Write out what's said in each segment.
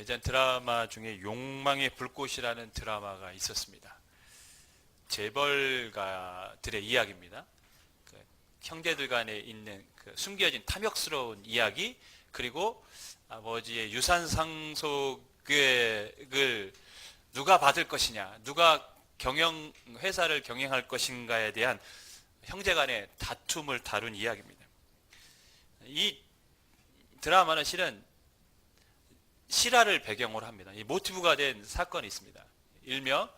예전 드라마 중에 욕망의 불꽃이라는 드라마가 있었습니다. 재벌가들의 이야기입니다. 그 형제들 간에 있는 그 숨겨진 탐욕스러운 이야기, 그리고 아버지의 유산 상속을 누가 받을 것이냐, 누가 회사를 경영할 것인가에 대한 형제 간의 다툼을 다룬 이야기입니다. 이 드라마는 실은 실화를 배경으로 합니다. 이 모티브가 된 사건이 있습니다. 일명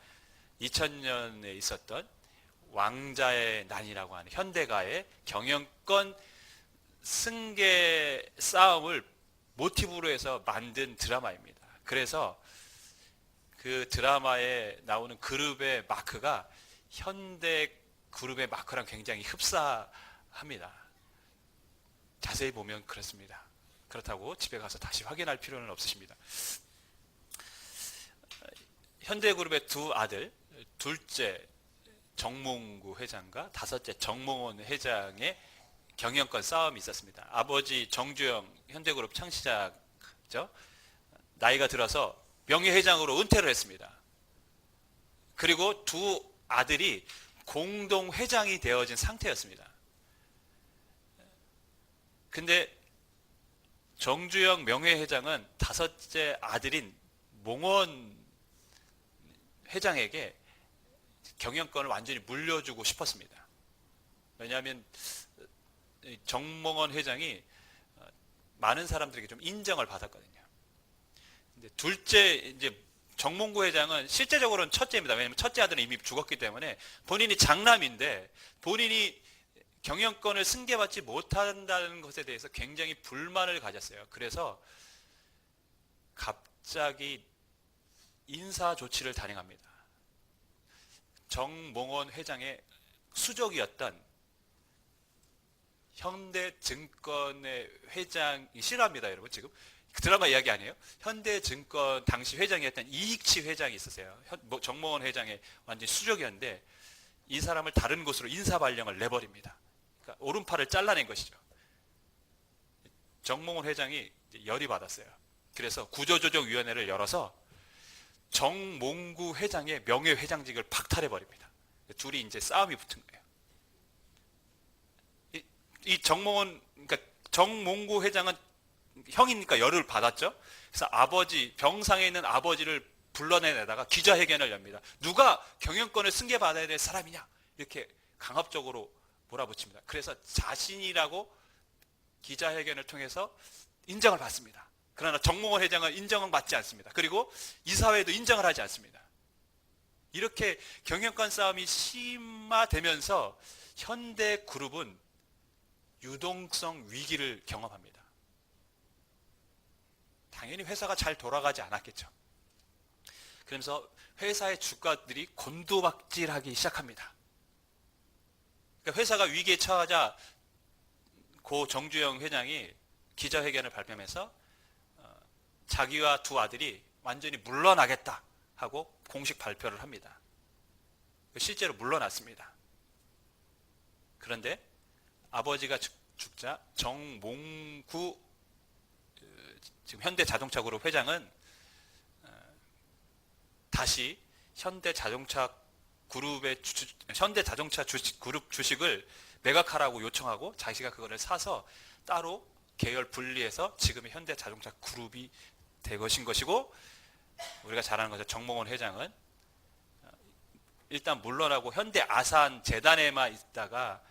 2000년에 있었던 왕자의 난이라고 하는 현대가의 경영권 승계 싸움을 모티브로 해서 만든 드라마입니다. 그래서 그 드라마에 나오는 그룹의 마크가 현대 그룹의 마크랑 굉장히 흡사합니다. 자세히 보면 그렇습니다. 그렇다고 집에 가서 다시 확인할 필요는 없으십니다. 현대그룹의 두 아들, 둘째 정몽구 회장과 다섯째 정몽원 회장의 경영권 싸움이 있었습니다. 아버지 정주영 현대그룹 창시자죠. 나이가 들어서 명예회장으로 은퇴를 했습니다. 그리고 두 아들이 공동회장이 되어진 상태였습니다. 근데 정주영 명예회장은 다섯째 아들인 몽원 회장에게 경영권을 완전히 물려주고 싶었습니다. 왜냐하면 정몽원 회장이 많은 사람들에게 좀 인정을 받았거든요. 근데 둘째 이제 정몽구 회장은 실제적으로는 첫째입니다. 왜냐하면 첫째 아들은 이미 죽었기 때문에 본인이 장남인데 본인이 경영권을 승계받지 못한다는 것에 대해서 굉장히 불만을 가졌어요. 그래서 갑자기 인사 조치를 단행합니다. 정몽원 회장의 수족이었던 현대증권의 회장이 싫어합니다, 여러분. 지금 그 드라마 이야기 아니에요? 현대증권 당시 회장이었던 이익치 회장이 있었어요. 정몽원 회장의 완전 수족이었는데 이 사람을 다른 곳으로 인사 발령을 내버립니다. 그러니까 오른팔을 잘라낸 것이죠. 정몽원 회장이 열이 받았어요. 그래서 구조조정위원회를 열어서 정몽구 회장의 명예회장직을 박탈해버립니다. 둘이 이제 싸움이 붙은 거예요. 이 그러니까 정몽구 회장은 형이니까 열을 받았죠. 그래서 병상에 있는 아버지를 불러내다가 기자회견을 엽니다. 누가 경영권을 승계받아야 될 사람이냐, 이렇게 강압적으로 몰아붙입니다. 그래서 자신이라고 기자회견을 통해서 인정을 받습니다. 그러나 정몽원 회장은 인정은 받지 않습니다. 그리고 이사회도 인정을 하지 않습니다. 이렇게 경영권 싸움이 심화되면서 현대그룹은 유동성 위기를 경험합니다. 당연히 회사가 잘 돌아가지 않았겠죠. 그러면서 회사의 주가들이 곤두박질하기 시작합니다. 그러니까 회사가 위기에 처하자 고 정주영 회장이 기자회견을 발표하면서 자기와 두 아들이 완전히 물러나겠다 하고 공식 발표를 합니다. 실제로 물러났습니다. 그런데 아버지가 죽자 정몽구 지금 현대자동차그룹 회장은 다시 현대자동차 그룹 주식을 매각하라고 요청하고 자기가 그거를 사서 따로 계열 분리해서 지금의 현대자동차 그룹이 된 것이고, 우리가 잘 아는 거죠. 정몽원 회장은 일단 물러나고 현대 아산 재단에만 있다가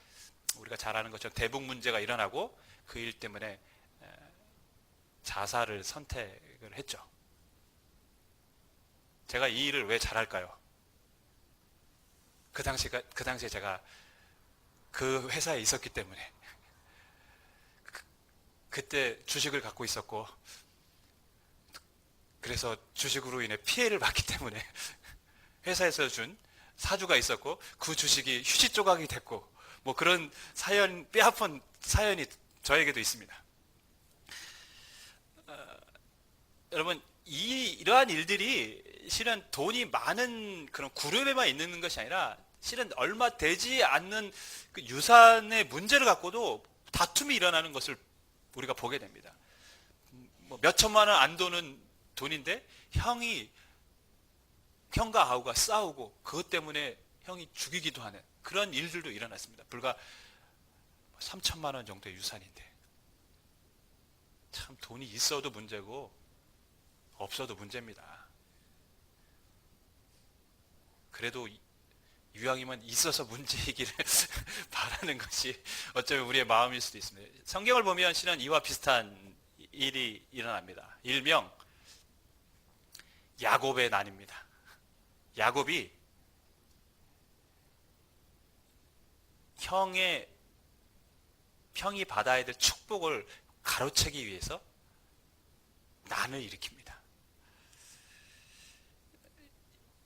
우리가 잘 아는 것처럼 대북 문제가 일어나고 그 일 때문에 자살을 선택을 했죠. 제가 이 일을 왜 잘할까요? 그 당시에 제가 그 회사에 있었기 때문에 그때 주식을 갖고 있었고, 그래서 주식으로 인해 피해를 봤기 때문에 회사에서 준 사주가 있었고 그 주식이 휴지 조각이 됐고, 뭐 그런 뼈아픈 사연이 저에게도 있습니다. 여러분, 이러한 일들이 실은 돈이 많은 그런 그룹에만 있는 것이 아니라 실은 얼마 되지 않는 그 유산의 문제를 갖고도 다툼이 일어나는 것을 우리가 보게 됩니다. 뭐 몇 천만 원 안 도는 돈인데 형과 아우가 싸우고 그것 때문에 형이 죽이기도 하는 그런 일들도 일어났습니다. 불과 3천만 원 정도의 유산인데 참 돈이 있어도 문제고 없어도 문제입니다. 그래도 이왕이면 있어서 문제이기를 바라는 것이 어쩌면 우리의 마음일 수도 있습니다. 성경을 보면 실은 이와 비슷한 일이 일어납니다. 일명 야곱의 난입니다. 야곱이 형이 받아야 될 축복을 가로채기 위해서 난을 일으킵니다.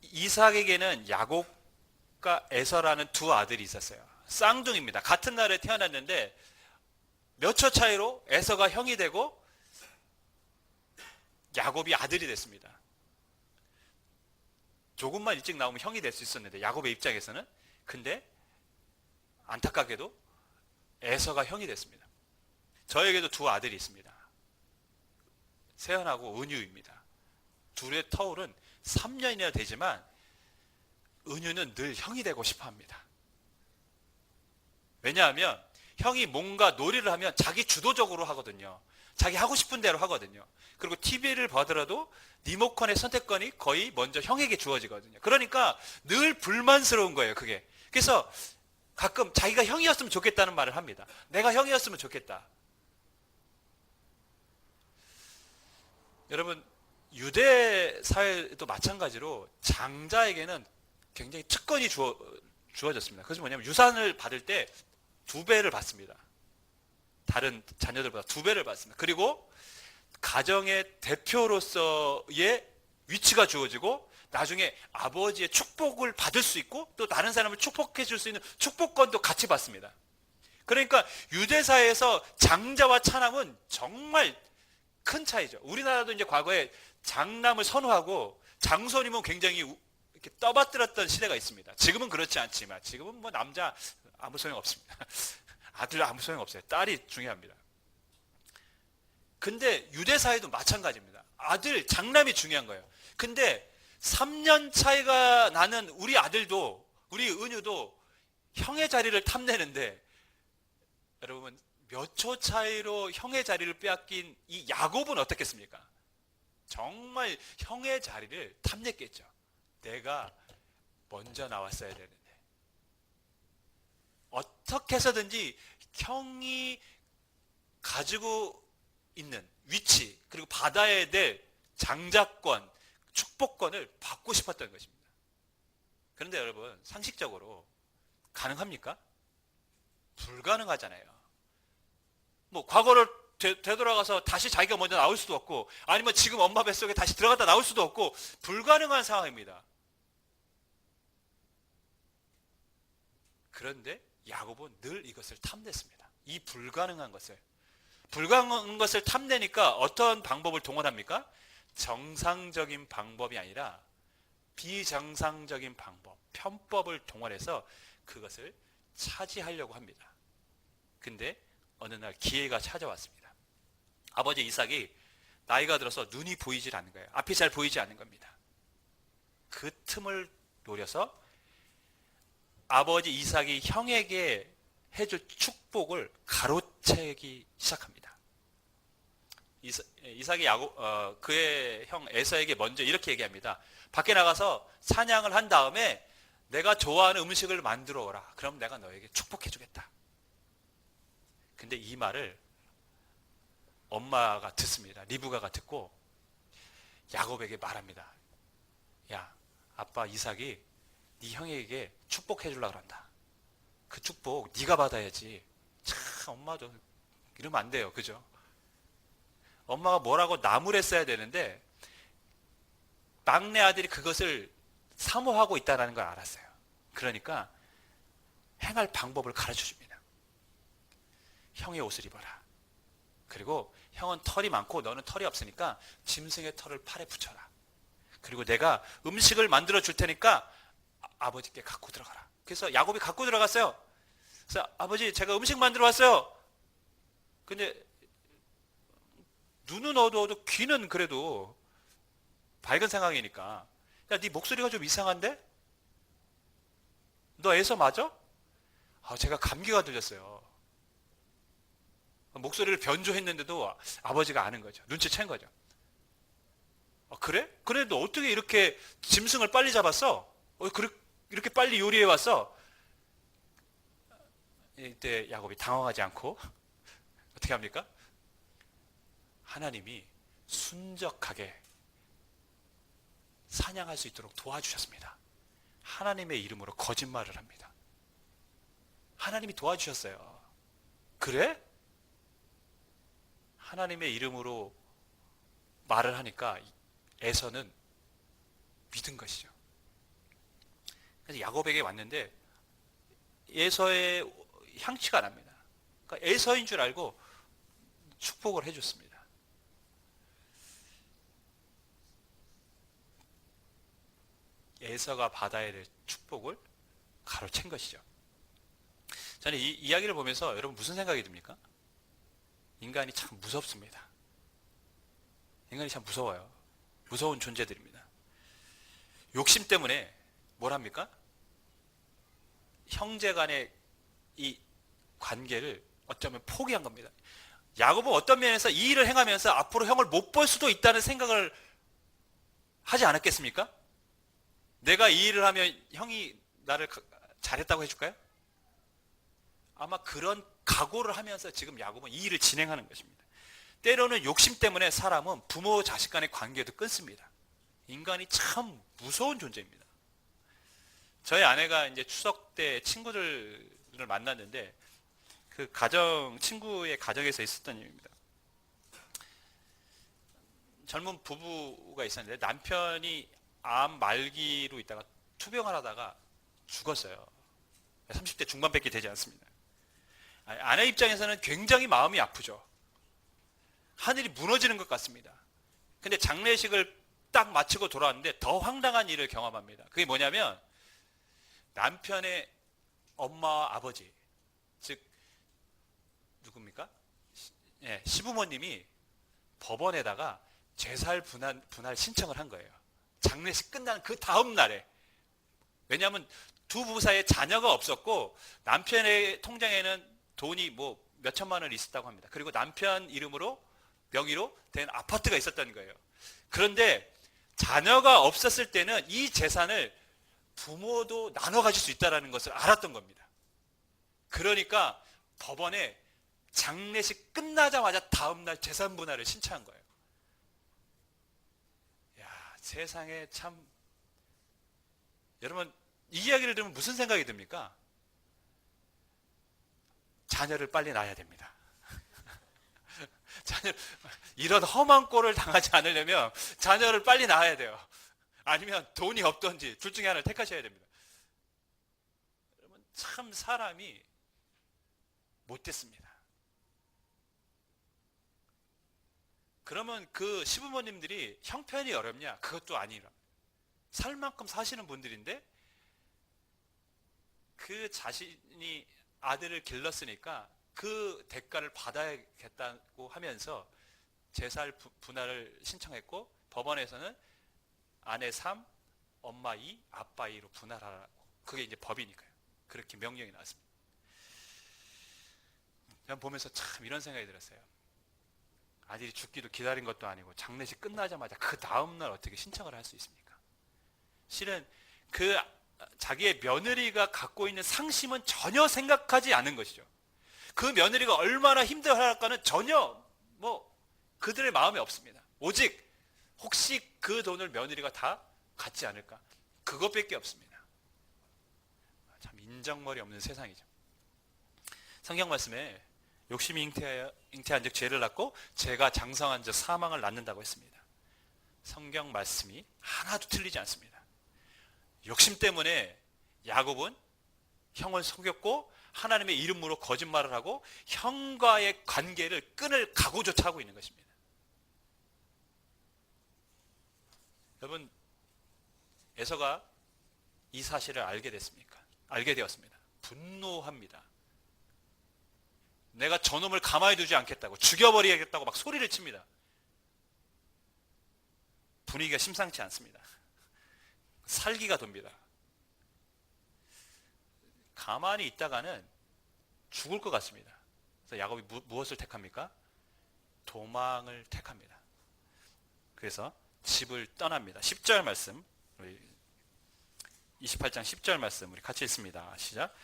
이삭에게는 야곱과 에서라는 두 아들이 있었어요. 쌍둥이입니다. 같은 날에 태어났는데 몇 초 차이로 에서가 형이 되고 야곱이 아들이 됐습니다. 조금만 일찍 나오면 형이 될 수 있었는데 야곱의 입장에서는. 근데 안타깝게도 에서가 형이 됐습니다. 저에게도 두 아들이 있습니다. 세연하고 은유입니다. 둘의 터울은 3년이나 되지만 은유는 늘 형이 되고 싶어 합니다. 왜냐하면 형이 뭔가 놀이를 하면 자기 주도적으로 하거든요. 자기 하고 싶은 대로 하거든요. 그리고 TV를 보더라도 리모컨의 선택권이 거의 먼저 형에게 주어지거든요. 그러니까 늘 불만스러운 거예요, 그게. 그래서 가끔 자기가 형이었으면 좋겠다는 말을 합니다. 내가 형이었으면 좋겠다. 여러분, 유대 사회도 마찬가지로 장자에게는 굉장히 특권이 주어졌습니다. 그것이 뭐냐면 유산을 받을 때 2배를 받습니다. 다른 자녀들보다 2배를 받습니다. 그리고 가정의 대표로서의 위치가 주어지고 나중에 아버지의 축복을 받을 수 있고 또 다른 사람을 축복해 줄 수 있는 축복권도 같이 받습니다. 그러니까 유대사회에서 장자와 차남은 정말 큰 차이죠. 우리나라도 이제 과거에 장남을 선호하고 장손이면 굉장히 이렇게 떠받들었던 시대가 있습니다. 지금은 그렇지 않지만 지금은 뭐 남자 아무 소용 없습니다. 아들 아무 소용 없어요. 딸이 중요합니다. 근데 유대 사회도 마찬가지입니다. 아들 장남이 중요한 거예요. 근데 3년 차이가 나는 우리 아들도 우리 은유도 형의 자리를 탐내는데 여러분 몇 초 차이로 형의 자리를 빼앗긴 이 야곱은 어떻겠습니까? 정말 형의 자리를 탐냈겠죠. 내가 먼저 나왔어야 되는데 어떻게 해서든지 형이 가지고 있는 위치 그리고 받아야 될 장자권, 축복권을 받고 싶었던 것입니다. 그런데 여러분 상식적으로 가능합니까? 불가능하잖아요. 뭐 과거를 되돌아가서 다시 자기가 먼저 나올 수도 없고 아니면 지금 엄마 뱃속에 다시 들어갔다 나올 수도 없고 불가능한 상황입니다. 그런데 야곱은 늘 이것을 탐냈습니다. 이 불가능한 것을 탐내니까 어떤 방법을 동원합니까? 정상적인 방법이 아니라 비정상적인 방법, 편법을 동원해서 그것을 차지하려고 합니다. 근데 어느 날 기회가 찾아왔습니다. 아버지 이삭이 나이가 들어서 눈이 보이질 않는 거예요. 앞이 잘 보이지 않는 겁니다. 그 틈을 노려서 아버지 이삭이 형에게 해줄 축복을 가로채기 시작합니다. 이삭이 그의 형 에서에게 먼저 이렇게 얘기합니다. 밖에 나가서 사냥을 한 다음에 내가 좋아하는 음식을 만들어 오라. 그럼 내가 너에게 축복해 주겠다. 근데 이 말을 엄마가 듣습니다. 리브가가 듣고 야곱에게 말합니다. 야, 아빠 이삭이 네 형에게 축복해 주려고 그런다. 그 축복 네가 받아야지. 참 엄마도 이러면 안 돼요. 그죠? 엄마가 뭐라고 나무랬어야 되는데 막내 아들이 그것을 사모하고 있다는 걸 알았어요. 그러니까 행할 방법을 가르쳐 줍니다. 형의 옷을 입어라. 그리고 형은 털이 많고 너는 털이 없으니까 짐승의 털을 팔에 붙여라. 그리고 내가 음식을 만들어 줄 테니까 아버지께 갖고 들어가라. 그래서 야곱이 갖고 들어갔어요. 그래서 아버지 제가 음식 만들어 왔어요. 근데 눈은 어두워도 귀는 그래도 밝은 상황이니까, 야, 네 목소리가 좀 이상한데? 너 에서 맞아? 제가 감기가 들렸어요. 목소리를 변조했는데도 아버지가 아는 거죠. 눈치챈 거죠. 그래? 그래, 너 어떻게 이렇게 짐승을 빨리 잡았어? 이렇게 빨리 요리해 왔어? 이때 야곱이 당황하지 않고 어떻게 합니까? 하나님이 순적하게 사냥할 수 있도록 도와주셨습니다. 하나님의 이름으로 거짓말을 합니다. 하나님이 도와주셨어요. 그래? 하나님의 이름으로 말을 하니까 에서는 믿은 것이죠. 그래서 야곱에게 왔는데 에서의 향취가 납니다. 그러니까 에서인 줄 알고 축복을 해줬습니다. 에서가 받아야 될 축복을 가로챈 것이죠. 저는 이 이야기를 보면서 여러분 무슨 생각이 듭니까? 인간이 참 무섭습니다. 인간이 참 무서워요. 무서운 존재들입니다. 욕심 때문에 뭘 합니까? 형제 간의 이 관계를 어쩌면 포기한 겁니다. 야곱은 어떤 면에서 이 일을 행하면서 앞으로 형을 못 볼 수도 있다는 생각을 하지 않았겠습니까? 내가 이 일을 하면 형이 나를 잘했다고 해줄까요? 아마 그런 각오를 하면서 지금 야곱은 이 일을 진행하는 것입니다. 때로는 욕심 때문에 사람은 부모 자식 간의 관계도 끊습니다. 인간이 참 무서운 존재입니다. 저희 아내가 이제 추석 때 친구들을 만났는데 그 친구의 가정에서 있었던 일입니다. 젊은 부부가 있었는데 남편이 암 말기로 있다가 투병을 하다가 죽었어요. 30대 중반밖에 되지 않습니다. 아내 입장에서는 굉장히 마음이 아프죠. 하늘이 무너지는 것 같습니다. 근데 장례식을 딱 마치고 돌아왔는데 더 황당한 일을 경험합니다. 그게 뭐냐면 남편의 엄마와 아버지, 즉 누굽니까? 시부모님이 법원에다가 재살 분할 신청을 한 거예요. 장례식 끝난 그 다음 날에. 왜냐하면 두 부부 사이에 자녀가 없었고 남편의 통장에는 돈이 뭐 몇천만 원 있었다고 합니다. 그리고 남편 명의로 된 아파트가 있었던 거예요. 그런데 자녀가 없었을 때는 이 재산을 부모도 나눠 가질 수 있다는 것을 알았던 겁니다. 그러니까 법원에 장례식 끝나자마자 다음날 재산 분할을 신청한 거예요. 야, 세상에 참. 여러분, 이 이야기를 들으면 무슨 생각이 듭니까? 자녀를 빨리 낳아야 됩니다. 이런 험한 꼴을 당하지 않으려면 자녀를 빨리 낳아야 돼요. 아니면 돈이 없던지 둘 중에 하나를 택하셔야 됩니다. 여러분, 참 사람이 못됐습니다. 그러면 그 시부모님들이 형편이 어렵냐? 그것도 아니라 살 만큼 사시는 분들인데 그 자신이 아들을 길렀으니까 그 대가를 받아야겠다고 하면서 재산 분할을 신청했고 법원에서는 아내 3, 엄마 2, 아빠 2로 분할하라고. 그게 이제 법이니까요. 그렇게 명령이 나왔습니다. 저는 보면서 참 이런 생각이 들었어요. 아들이 죽기도 기다린 것도 아니고 장례식 끝나자마자 그 다음날 어떻게 신청을 할 수 있습니까? 실은 그 자기의 며느리가 갖고 있는 상심은 전혀 생각하지 않은 것이죠. 그 며느리가 얼마나 힘들어할까는 전혀 그들의 마음에 없습니다. 오직 혹시 그 돈을 며느리가 다 갖지 않을까? 그것밖에 없습니다. 참 인정머리 없는 세상이죠. 성경 말씀에 욕심이 잉태한 즉 죄를 낳고 죄가 장성한 즉 사망을 낳는다고 했습니다. 성경 말씀이 하나도 틀리지 않습니다. 욕심 때문에 야곱은 형을 속였고 하나님의 이름으로 거짓말을 하고 형과의 관계를 끊을 각오조차 하고 있는 것입니다. 여러분, 에서가 이 사실을 알게 되었습니다. 분노합니다. 내가 저놈을 가만히 두지 않겠다고, 죽여버리겠다고 막 소리를 칩니다. 분위기가 심상치 않습니다. 살기가 돕니다. 가만히 있다가는 죽을 것 같습니다. 그래서 야곱이 무엇을 택합니까? 도망을 택합니다. 그래서 집을 떠납니다. 10절 말씀, 우리 28장 10절 말씀 우리 같이 읽습니다. 시작.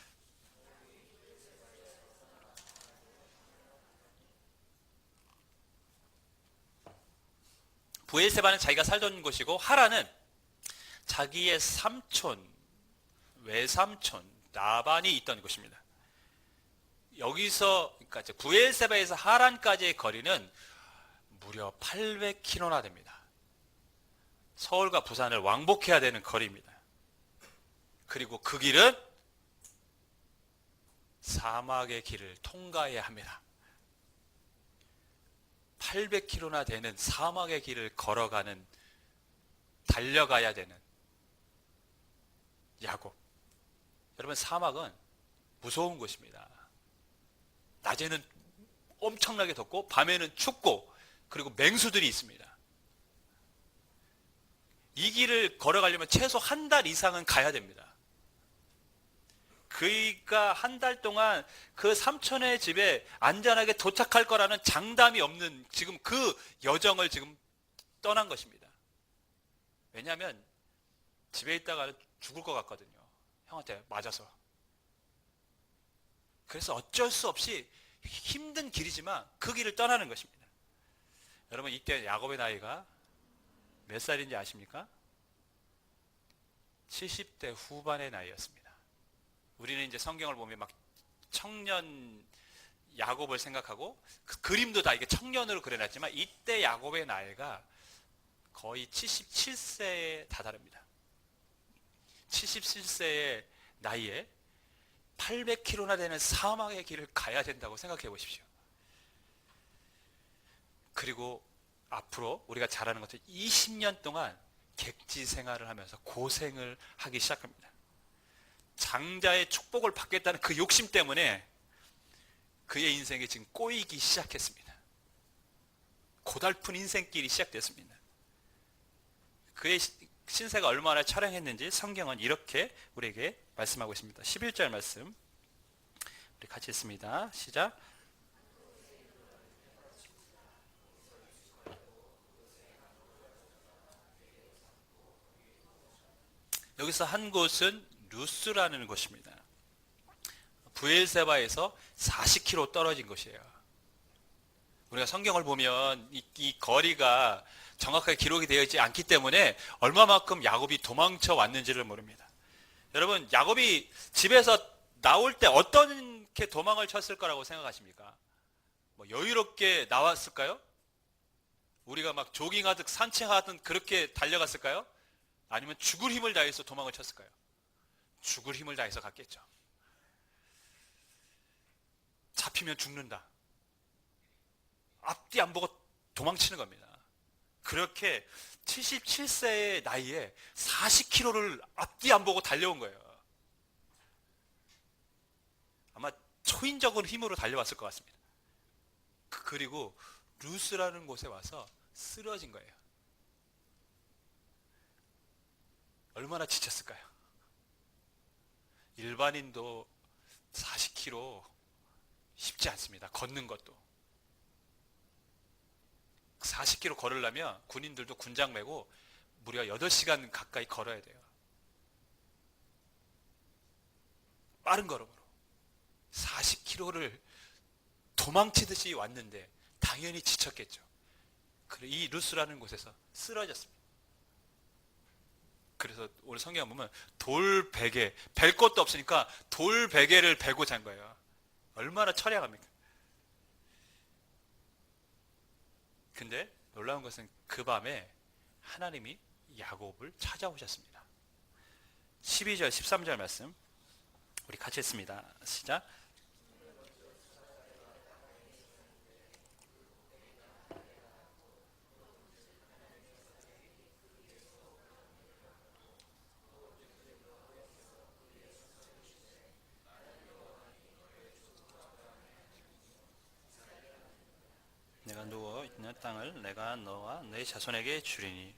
브엘세바는 자기가 살던 곳이고 하란은 자기의 삼촌, 외삼촌 라반이 있던 곳입니다. 여기서 그러니까 브엘세바에서 하란까지의 거리는 무려 800km나 됩니다. 서울과 부산을 왕복해야 되는 거리입니다. 그리고 그 길은 사막의 길을 통과해야 합니다. 800km나 되는 사막의 길을 걸어가는, 달려가야 되는 야곱. 여러분, 사막은 무서운 곳입니다. 낮에는 엄청나게 덥고 밤에는 춥고 그리고 맹수들이 있습니다. 이 길을 걸어가려면 최소 한 달 이상은 가야 됩니다. 그가 한 달 동안 그 삼촌의 집에 안전하게 도착할 거라는 장담이 없는 지금 그 여정을 지금 떠난 것입니다. 왜냐하면 집에 있다가 죽을 것 같거든요. 형한테 맞아서. 그래서 어쩔 수 없이 힘든 길이지만 그 길을 떠나는 것입니다. 여러분, 이때 야곱의 나이가 몇 살인지 아십니까? 70대 후반의 나이였습니다. 우리는 이제 성경을 보면 막 청년 야곱을 생각하고 그 그림도 다 이게 청년으로 그려놨지만 이때 야곱의 나이가 거의 77세에 다다릅니다. 77세의 나이에 800km나 되는 사막의 길을 가야 된다고 생각해 보십시오. 그리고 앞으로 우리가 잘 아는 것처럼 20년 동안 객지 생활을 하면서 고생을 하기 시작합니다. 장자의 축복을 받겠다는 그 욕심 때문에 그의 인생이 지금 꼬이기 시작했습니다. 고달픈 인생길이 시작됐습니다. 그의 신세가 얼마나 처량했는지 성경은 이렇게 우리에게 말씀하고 있습니다. 11절 말씀 우리 같이 읽습니다. 시작. 여기서 한 곳은 루스라는 곳입니다. 브엘세바에서 40km 떨어진 곳이에요. 우리가 성경을 보면 이 거리가 정확하게 기록이 되어 있지 않기 때문에 얼마만큼 야곱이 도망쳐 왔는지를 모릅니다. 여러분, 야곱이 집에서 나올 때 어떻게 도망을 쳤을 거라고 생각하십니까? 뭐 여유롭게 나왔을까요? 우리가 막 조깅하듯 산책하듯 그렇게 달려갔을까요? 아니면 죽을 힘을 다해서 도망을 쳤을까요? 죽을 힘을 다해서 갔겠죠. 잡히면 죽는다. 앞뒤 안 보고 도망치는 겁니다. 그렇게 77세의 나이에 40km를 앞뒤 안 보고 달려온 거예요. 아마 초인적인 힘으로 달려왔을 것 같습니다. 그리고 루스라는 곳에 와서 쓰러진 거예요. 얼마나 지쳤을까요? 일반인도 40km 쉽지 않습니다. 걷는 것도. 40km 걸으려면 군인들도 군장 메고 무려 8시간 가까이 걸어야 돼요. 빠른 걸음으로 40km를 도망치듯이 왔는데 당연히 지쳤겠죠. 이 루스라는 곳에서 쓰러졌습니다. 그래서 오늘 성경 보면 돌베개, 벨 것도 없으니까 돌베개를 베고 잔 거예요. 얼마나 처량합니까? 근데 놀라운 것은 그 밤에 하나님이 야곱을 찾아오셨습니다. 12절 13절 말씀 우리 같이 읽습니다. 시작. 내가 누워 있는 땅을 내가 너와 내 자손에게 주리니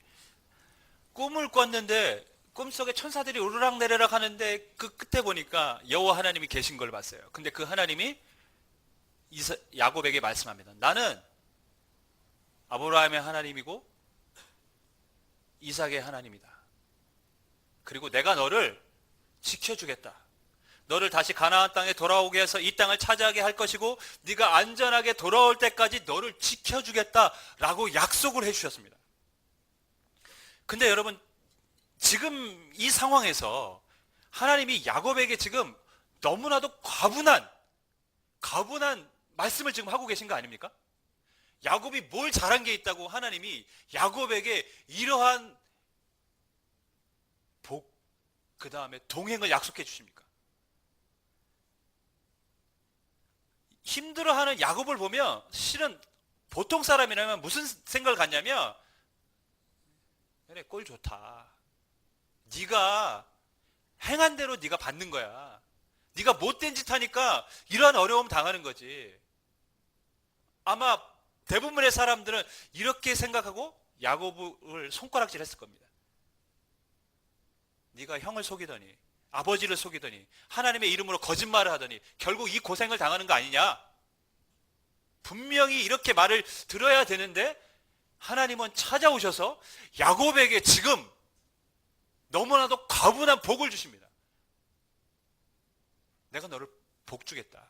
꿈을 꿨는데 꿈속에 천사들이 오르락내리락 하는데 그 끝에 보니까 여호와 하나님이 계신 걸 봤어요. 근데 그 하나님이 야곱에게 말씀합니다. 나는 아브라함의 하나님이고 이삭의 하나님이다. 그리고 내가 너를 지켜주겠다. 너를 다시 가나안 땅에 돌아오게 해서 이 땅을 차지하게 할 것이고 네가 안전하게 돌아올 때까지 너를 지켜주겠다라고 약속을 해주셨습니다. 근데 여러분, 지금 이 상황에서 하나님이 야곱에게 지금 너무나도 과분한 말씀을 지금 하고 계신 거 아닙니까? 야곱이 뭘 잘한 게 있다고 하나님이 야곱에게 이러한 복, 그 다음에 동행을 약속해 주십니까? 힘들어하는 야곱을 보면 실은 보통 사람이라면 무슨 생각을 갖냐면, 그래, 꼴 좋다. 네가 행한 대로 네가 받는 거야. 네가 못된 짓 하니까 이러한 어려움 당하는 거지. 아마 대부분의 사람들은 이렇게 생각하고 야곱을 손가락질 했을 겁니다. 네가 형을 속이더니 아버지를 속이더니 하나님의 이름으로 거짓말을 하더니 결국 이 고생을 당하는 거 아니냐? 분명히 이렇게 말을 들어야 되는데 하나님은 찾아오셔서 야곱에게 지금 너무나도 과분한 복을 주십니다. 내가 너를 복 주겠다.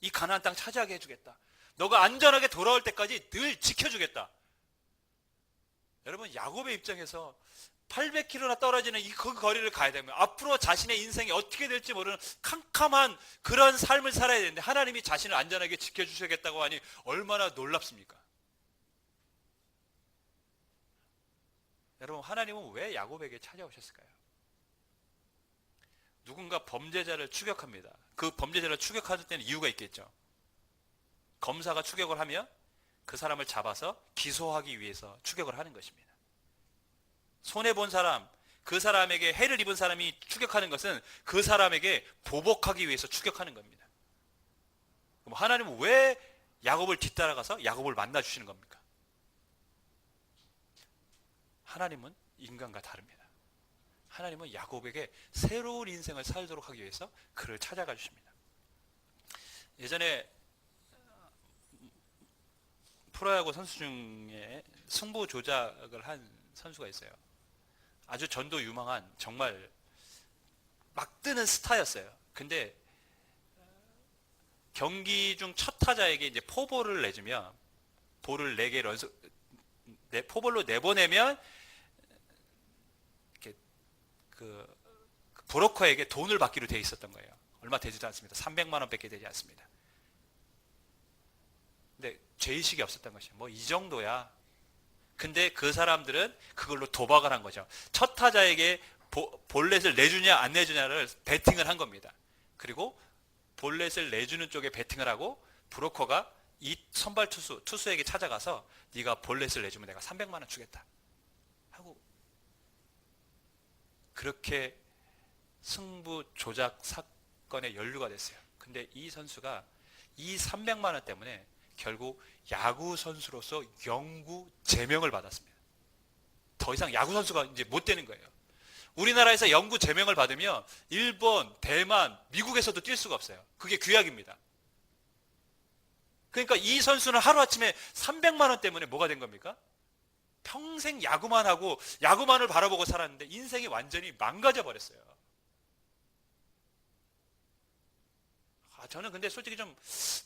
이 가나안 땅 차지하게 해주겠다. 너가 안전하게 돌아올 때까지 늘 지켜주겠다. 여러분, 야곱의 입장에서 800km나 떨어지는 그 거리를 가야 되면 앞으로 자신의 인생이 어떻게 될지 모르는 캄캄한 그런 삶을 살아야 되는데 하나님이 자신을 안전하게 지켜주시겠다고 하니 얼마나 놀랍습니까? 여러분, 하나님은 왜 야곱에게 찾아오셨을까요? 누군가 범죄자를 추격합니다. 그 범죄자를 추격할 때는 이유가 있겠죠. 검사가 추격을 하면 그 사람을 잡아서 기소하기 위해서 추격을 하는 것입니다. 손해본 사람, 그 사람에게 해를 입은 사람이 추격하는 것은 그 사람에게 보복하기 위해서 추격하는 겁니다. 그럼 하나님은 왜 야곱을 뒤따라가서 야곱을 만나주시는 겁니까? 하나님은 인간과 다릅니다. 하나님은 야곱에게 새로운 인생을 살도록 하기 위해서 그를 찾아가 주십니다. 예전에 프로야구 선수 중에 승부 조작을 한 선수가 있어요. 아주 전도 유망한 정말 막 뜨는 스타였어요. 근데 경기 중 첫 타자에게 이제 포볼을 내주면 볼을 4개 연속 포볼로 내보내면 이렇게 그 브로커에게 돈을 받기로 돼 있었던 거예요. 얼마 되지도 않습니다. 300만 원밖에 되지 않습니다. 근데 죄의식이 없었던 것이에요. 뭐 이 정도야. 근데 그 사람들은 그걸로 도박을 한 거죠. 첫 타자에게 볼넷을 내주냐 안 내주냐를 베팅을 한 겁니다. 그리고 볼넷을 내주는 쪽에 베팅을 하고 브로커가 이 선발 투수에게 찾아가서 네가 볼넷을 내주면 내가 300만 원 주겠다 하고, 그렇게 승부 조작 사건에 연루가 됐어요. 근데 이 선수가 이 300만 원 때문에 결국 야구 선수로서 영구 제명을 받았습니다. 더 이상 야구 선수가 이제 못 되는 거예요. 우리나라에서 영구 제명을 받으면 일본, 대만, 미국에서도 뛸 수가 없어요. 그게 규약입니다. 그러니까 이 선수는 하루아침에 300만 원 때문에 뭐가 된 겁니까? 평생 야구만 하고 야구만을 바라보고 살았는데 인생이 완전히 망가져 버렸어요. 저는 근데 솔직히 좀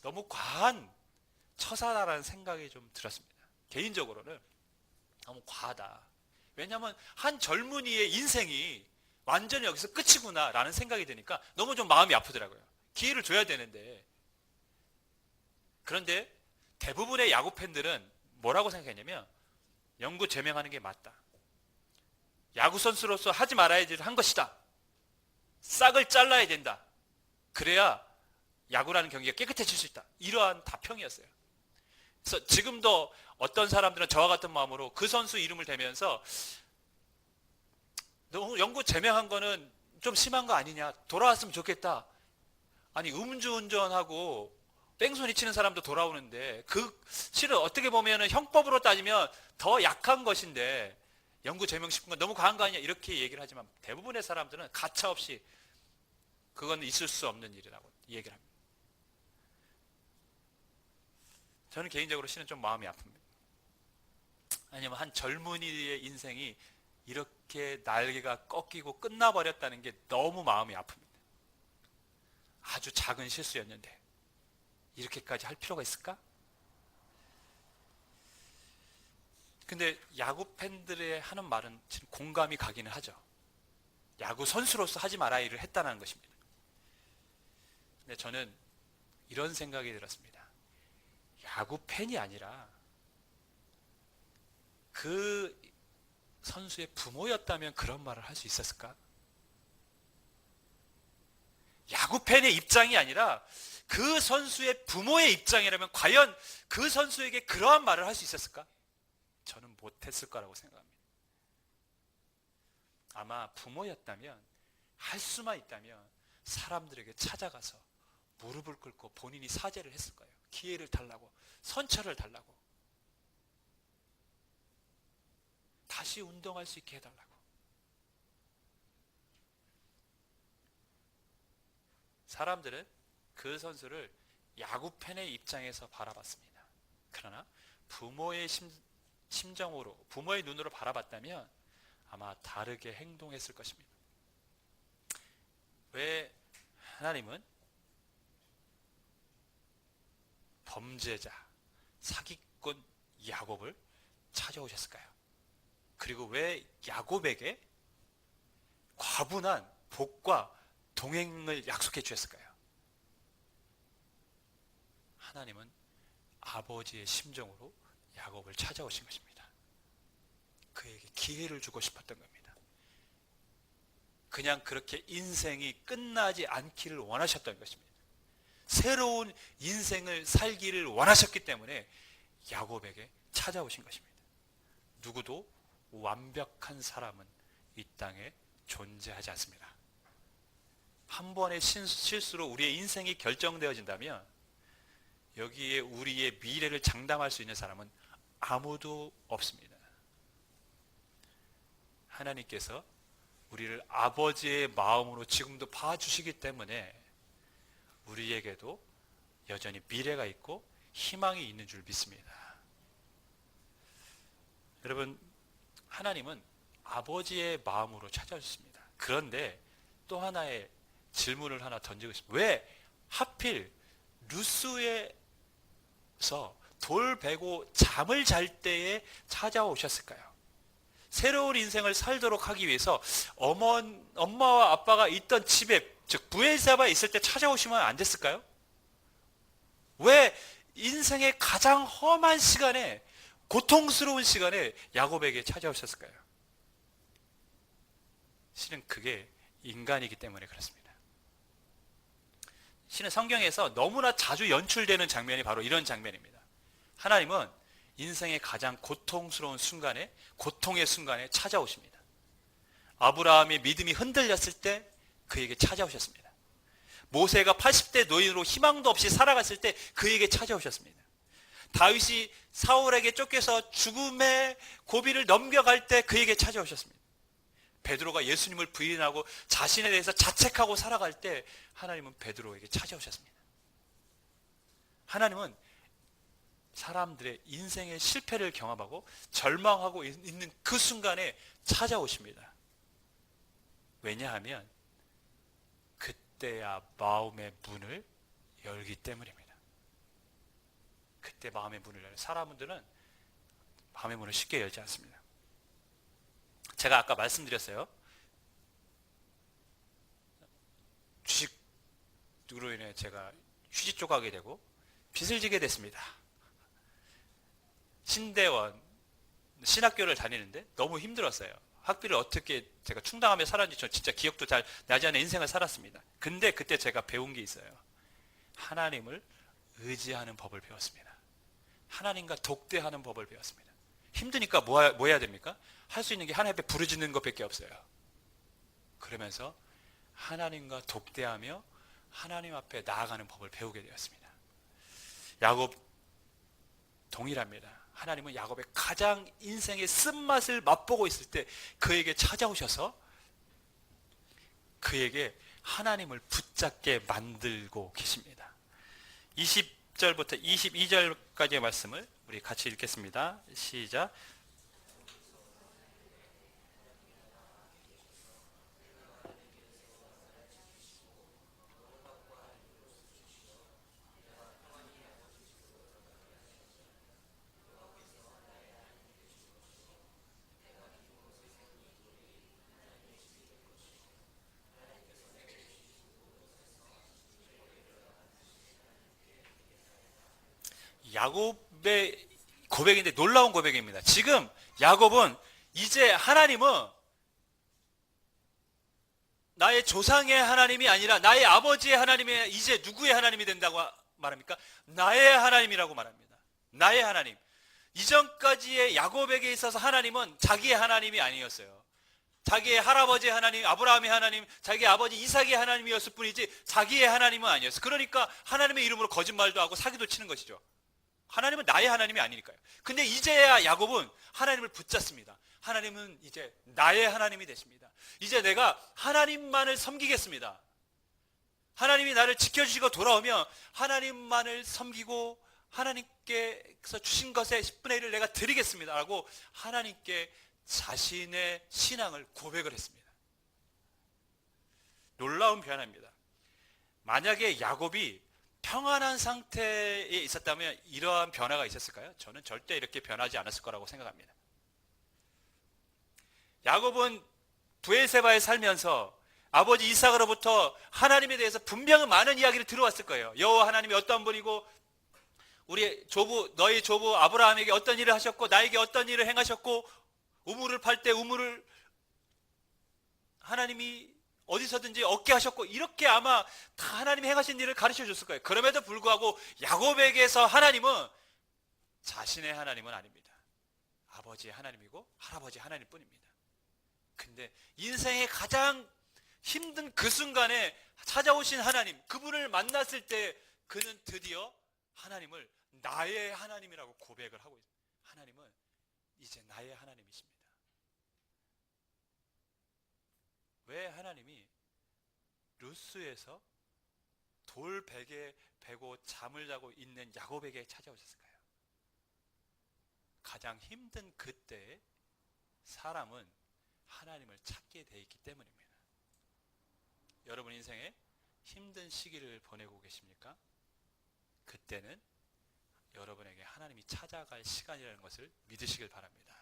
너무 과한 처사다라는 생각이 좀 들었습니다. 개인적으로는 너무 과하다. 왜냐하면 한 젊은이의 인생이 완전히 여기서 끝이구나 라는 생각이 드니까 너무 좀 마음이 아프더라고요. 기회를 줘야 되는데. 그런데 대부분의 야구 팬들은 뭐라고 생각했냐면 영구 제명하는 게 맞다. 야구 선수로서 하지 말아야 할 것이다. 싹을 잘라야 된다. 그래야 야구라는 경기가 깨끗해질 수 있다. 이러한 다평이었어요. 그래서 지금도 어떤 사람들은 저와 같은 마음으로 그 선수 이름을 대면서 너무 영구 제명한 거는 좀 심한 거 아니냐, 돌아왔으면 좋겠다. 아니 음주운전하고 뺑소니 치는 사람도 돌아오는데 그 실은 어떻게 보면 형법으로 따지면 더 약한 것인데 영구 제명시킨 건 너무 과한 거 아니냐 이렇게 얘기를 하지만 대부분의 사람들은 가차없이 그건 있을 수 없는 일이라고 얘기를 합니다. 저는 개인적으로 실은 좀 마음이 아픕니다. 아니면 한 젊은이의 인생이 이렇게 날개가 꺾이고 끝나버렸다는 게 너무 마음이 아픕니다. 아주 작은 실수였는데 이렇게까지 할 필요가 있을까? 근데 야구 팬들의 하는 말은 지금 공감이 가기는 하죠. 야구 선수로서 하지 말아야 일을 했다는 것입니다. 근데 저는 이런 생각이 들었습니다. 야구 팬이 아니라 그 선수의 부모였다면 그런 말을 할 수 있었을까? 야구 팬의 입장이 아니라 그 선수의 부모의 입장이라면 과연 그 선수에게 그러한 말을 할 수 있었을까? 저는 못했을 거라고 생각합니다. 아마 부모였다면, 할 수만 있다면 사람들에게 찾아가서 무릎을 꿇고 본인이 사죄를 했을 거예요. 기회를 달라고, 선처를 달라고, 다시 운동할 수 있게 해달라고. 사람들은 그 선수를 야구 팬의 입장에서 바라봤습니다. 그러나 부모의 심정으로, 부모의 눈으로 바라봤다면 아마 다르게 행동했을 것입니다. 왜 하나님은 범죄자, 사기꾼 야곱을 찾아오셨을까요? 그리고 왜 야곱에게 과분한 복과 동행을 약속해 주셨을까요? 하나님은 아버지의 심정으로 야곱을 찾아오신 것입니다. 그에게 기회를 주고 싶었던 겁니다. 그냥 그렇게 인생이 끝나지 않기를 원하셨던 것입니다. 새로운 인생을 살기를 원하셨기 때문에 야곱에게 찾아오신 것입니다. 누구도 완벽한 사람은 이 땅에 존재하지 않습니다. 한 번의 실수로 우리의 인생이 결정되어진다면 여기에 우리의 미래를 장담할 수 있는 사람은 아무도 없습니다. 하나님께서 우리를 아버지의 마음으로 지금도 봐주시기 때문에 우리에게도 여전히 미래가 있고 희망이 있는 줄 믿습니다. 여러분, 하나님은 아버지의 마음으로 찾아주십니다. 그런데 또 하나의 질문을 하나 던지고 싶습니다. 왜 하필 루스에서 돌 베고 잠을 잘 때에 찾아오셨을까요? 새로운 인생을 살도록 하기 위해서 엄마와 아빠가 있던 집에, 즉 부엘세바에 있을 때 찾아오시면 안 됐을까요? 왜 인생의 가장 험한 시간에, 고통스러운 시간에 야곱에게 찾아오셨을까요? 실은 그게 인간이기 때문에 그렇습니다. 실은 성경에서 너무나 자주 연출되는 장면이 바로 이런 장면입니다. 하나님은 인생의 가장 고통스러운 순간에, 고통의 순간에 찾아오십니다. 아브라함의 믿음이 흔들렸을 때 그에게 찾아오셨습니다. 모세가 80대 노인으로 희망도 없이 살아갔을 때 그에게 찾아오셨습니다. 다윗이 사울에게 쫓겨서 죽음의 고비를 넘겨갈 때 그에게 찾아오셨습니다. 베드로가 예수님을 부인하고 자신에 대해서 자책하고 살아갈 때 하나님은 베드로에게 찾아오셨습니다. 하나님은 사람들의 인생의 실패를 경험하고 절망하고 있는 그 순간에 찾아오십니다. 왜냐하면 그때야 마음의 문을 열기 때문입니다. 그때 마음의 문을 열어요. 사람들은 마음의 문을 쉽게 열지 않습니다. 제가 아까 말씀드렸어요. 주식으로 인해 제가 휴지 조각이 되고 빚을 지게 됐습니다. 신대원 신학교를 다니는데 너무 힘들었어요. 학비를 어떻게 제가 충당하며 살았는지 저 진짜 기억도 잘 나지 않는 인생을 살았습니다. 근데 그때 제가 배운 게 있어요. 하나님을 의지하는 법을 배웠습니다. 하나님과 독대하는 법을 배웠습니다. 힘드니까 뭐 해야 됩니까? 할 수 있는 게 하나님 앞에 부르짖는 것밖에 없어요. 그러면서 하나님과 독대하며 하나님 앞에 나아가는 법을 배우게 되었습니다. 야곱 동일합니다. 하나님은 야곱의 가장 인생의 쓴맛을 맛보고 있을 때 그에게 찾아오셔서 그에게 하나님을 붙잡게 만들고 계십니다. 20절부터 22절까지의 말씀을 우리 같이 읽겠습니다. 시작. 야곱의 고백인데 놀라운 고백입니다. 지금 야곱은 이제 하나님은 나의 조상의 하나님이 아니라 나의 아버지의 하나님이 이제 누구의 하나님이 된다고 말합니까? 나의 하나님이라고 말합니다. 나의 하나님. 이전까지의 야곱에게 있어서 하나님은 자기의 하나님이 아니었어요. 자기의 할아버지의 하나님, 아브라함의 하나님, 자기의 아버지 이삭의 하나님이었을 뿐이지 자기의 하나님은 아니었어요. 그러니까 하나님의 이름으로 거짓말도 하고 사기도 치는 것이죠. 하나님은 나의 하나님이 아니니까요. 근데 이제야 야곱은 하나님을 붙잡습니다. 하나님은 이제 나의 하나님이 되십니다. 이제 내가 하나님만을 섬기겠습니다. 하나님이 나를 지켜주시고 돌아오면 하나님만을 섬기고 하나님께서 주신 것의 10분의 1을 내가 드리겠습니다 라고 하나님께 자신의 신앙을 고백을 했습니다. 놀라운 변화입니다. 만약에 야곱이 평안한 상태에 있었다면 이러한 변화가 있었을까요? 저는 절대 이렇게 변하지 않았을 거라고 생각합니다. 야곱은 브엘세바에 살면서 아버지 이삭으로부터 하나님에 대해서 분명히 많은 이야기를 들어왔을 거예요. 여호와 하나님이 어떤 분이고 우리 조부 너희 조부 아브라함에게 어떤 일을 하셨고 나에게 어떤 일을 행하셨고 우물을 팔 때 우물을 하나님이 어디서든지 얻게 하셨고 이렇게 아마 다 하나님이 행하신 일을 가르쳐 줬을 거예요. 그럼에도 불구하고 야곱에게서 하나님은 자신의 하나님은 아닙니다. 아버지의 하나님이고 할아버지의 하나님 뿐입니다. 근데 인생의 가장 힘든 그 순간에 찾아오신 하나님, 그분을 만났을 때 그는 드디어 하나님을 나의 하나님이라고 고백을 하고 있습니다. 하나님은 이제 나의 하나님이십니다. 왜 하나님이 루스에서 돌베개 베고 잠을 자고 있는 야곱에게 찾아오셨을까요? 가장 힘든 그때에 사람은 하나님을 찾게 돼 있기 때문입니다. 여러분 인생에 힘든 시기를 보내고 계십니까? 그때는 여러분에게 하나님이 찾아갈 시간이라는 것을 믿으시길 바랍니다.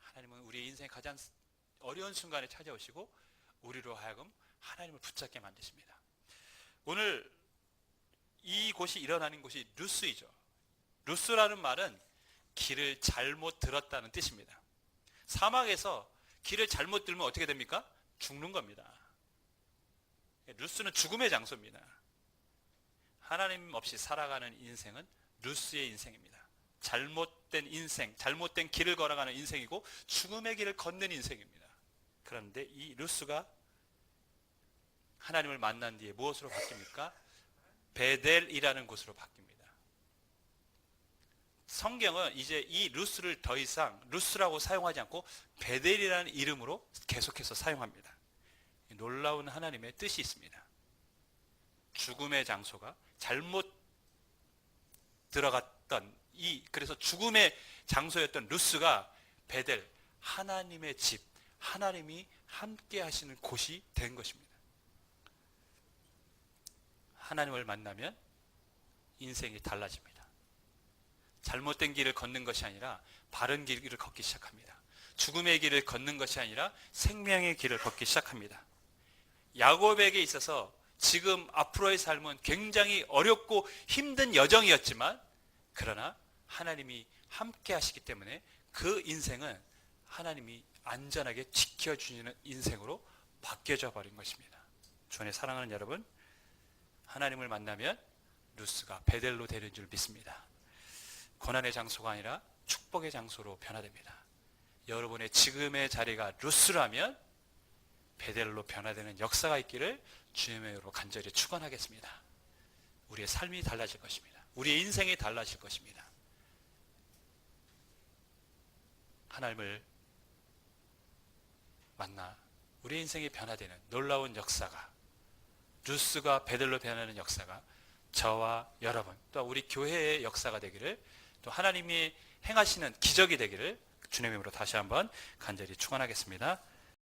하나님은 우리의 인생의 가장 어려운 순간에 찾아오시고 우리로 하여금 하나님을 붙잡게 만드십니다. 오늘 이곳이 일어나는 곳이 루스이죠. 루스라는 말은 길을 잘못 들었다는 뜻입니다. 사막에서 길을 잘못 들면 어떻게 됩니까? 죽는 겁니다. 루스는 죽음의 장소입니다. 하나님 없이 살아가는 인생은 루스의 인생입니다. 잘못된 인생, 잘못된 길을 걸어가는 인생이고 죽음의 길을 걷는 인생입니다. 그런데 이 루스가 하나님을 만난 뒤에 무엇으로 바뀝니까? 베델이라는 곳으로 바뀝니다. 성경은 이제 이 루스를 더 이상 루스라고 사용하지 않고 베델이라는 이름으로 계속해서 사용합니다. 놀라운 하나님의 뜻이 있습니다. 죽음의 장소가 잘못 들어갔던 그래서 죽음의 장소였던 루스가 베델, 하나님의 집, 하나님이 함께 하시는 곳이 된 것입니다. 하나님을 만나면 인생이 달라집니다. 잘못된 길을 걷는 것이 아니라 바른 길을 걷기 시작합니다. 죽음의 길을 걷는 것이 아니라 생명의 길을 걷기 시작합니다. 야곱에게 있어서 지금 앞으로의 삶은 굉장히 어렵고 힘든 여정이었지만 그러나 하나님이 함께 하시기 때문에 그 인생은 하나님이 안전하게 지켜주시는 인생으로 바뀌어져 버린 것입니다. 주 안에 사랑하는 여러분, 하나님을 만나면 루스가 베델로 되는 줄 믿습니다. 고난의 장소가 아니라 축복의 장소로 변화됩니다. 여러분의 지금의 자리가 루스라면 베델로 변화되는 역사가 있기를 주님의 이름으로 간절히 축원하겠습니다. 우리의 삶이 달라질 것입니다. 우리의 인생이 달라질 것입니다. 하나님을 만나 우리 인생이 변화되는 놀라운 역사가, 루스가 베들로 변하는 역사가 저와 여러분 또 우리 교회의 역사가 되기를, 또 하나님이 행하시는 기적이 되기를 주님의 이름으로 다시 한번 간절히 축원하겠습니다.